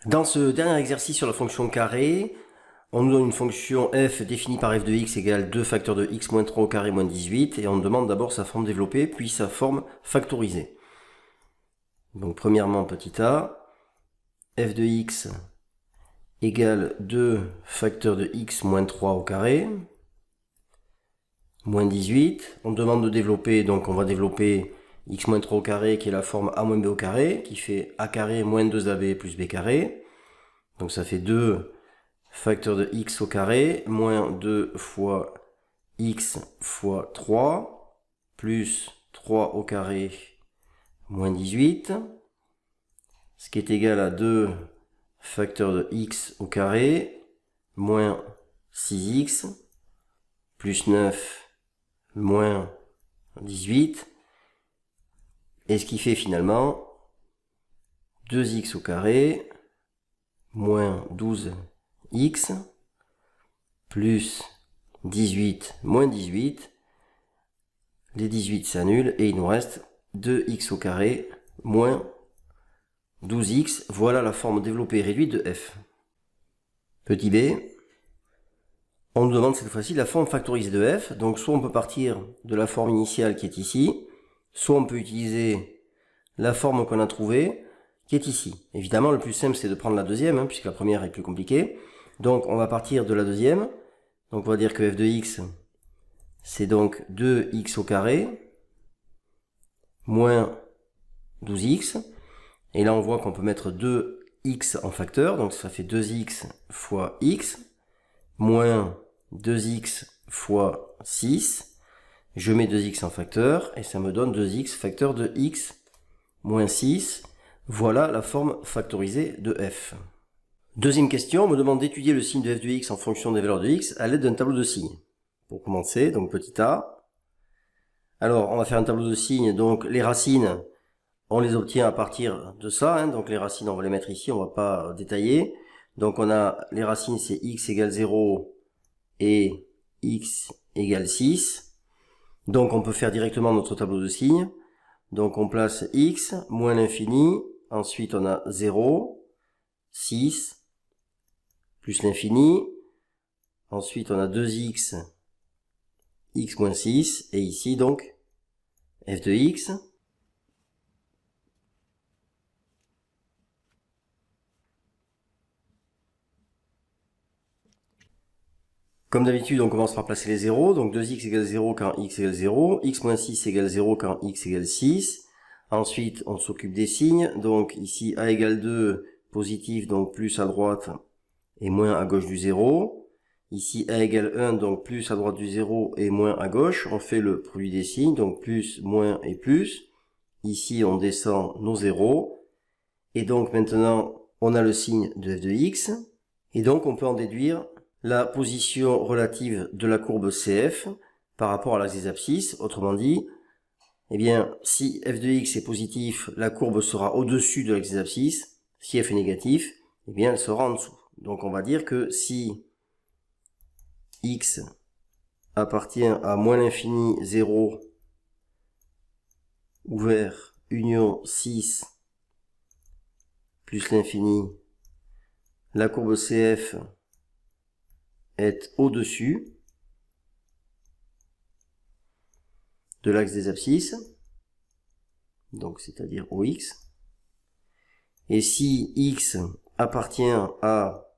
Dans ce dernier exercice sur la fonction carré, on nous donne une fonction f définie par f de x égale 2 facteurs de x moins 3 au carré moins 18 et on demande d'abord sa forme développée puis sa forme factorisée. Donc premièrement petit a, f de x égale 2 facteurs de x moins 3 au carré moins 18. On demande de développer, donc on va développer x moins 3 au carré qui est la forme a moins b au carré qui fait a carré moins 2ab plus b carré. Donc ça fait 2 facteur de x au carré moins 2 fois x fois 3 plus 3 au carré moins 18, ce qui est égal à 2 facteur de x au carré moins 6x plus 9 moins 18, et ce qui fait finalement 2x au carré moins 12x plus 18 moins 18. Les 18 s'annulent et il nous reste 2x au carré moins 12x. Voilà la forme développée réduite de f. Petit b, on nous demande cette fois-ci la forme factorisée de f. Donc soit on peut partir de la forme initiale qui est ici, soit on peut utiliser la forme qu'on a trouvée qui est ici. Évidemment, le plus simple c'est de prendre la deuxième, puisque la première est plus compliquée. Donc on va partir de la deuxième. Donc on va dire que f de x, c'est donc 2x au carré moins 12x. Et là on voit qu'on peut mettre 2x en facteur, donc ça fait 2x fois x, moins 2x fois 6. Je mets 2x en facteur, et ça me donne 2x facteur de x moins 6. Voilà la forme factorisée de f. Deuxième question, on me demande d'étudier le signe de f de x en fonction des valeurs de x à l'aide d'un tableau de signes. Pour commencer, donc petit a. Alors, on va faire un tableau de signes, donc les racines, on les obtient à partir de ça, donc les racines, on va les mettre ici, on va pas détailler. Donc on a les racines, c'est x égale 0 et x égale 6. Donc on peut faire directement notre tableau de signes. Donc on place x, moins l'infini, ensuite on a 0, 6, plus l'infini, ensuite on a 2x, x moins 6, et ici donc f de x. Comme d'habitude, on commence par placer les zéros, donc 2x égale 0 quand x égale 0, x moins 6 égale 0 quand x égale 6. Ensuite, on s'occupe des signes, donc ici a égale 2, positif, donc plus à droite et moins à gauche du 0. Ici a égale 1, donc plus à droite du 0 et moins à gauche. On fait le produit des signes, donc plus, moins et plus. Ici, on descend nos zéros. Et donc maintenant, on a le signe de f de x. Et donc, on peut en déduire la position relative de la courbe CF par rapport à l'axe des abscisses. Autrement dit, eh bien, si f de x est positif, la courbe sera au-dessus de l'axe des abscisses. Si f est négatif, eh bien, elle sera en dessous. Donc, on va dire que si x appartient à moins l'infini 0, ouvert, union 6, plus l'infini, la courbe CF est au-dessus de l'axe des abscisses, donc c'est-à-dire OX. Et si x appartient à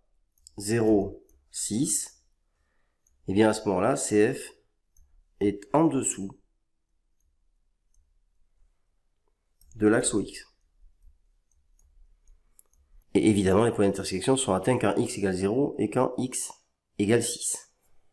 0, 6, et bien à ce moment-là, CF est en dessous de l'axe OX. Et évidemment, les points d'intersection sont atteints quand x égale 0 et quand x égale 6.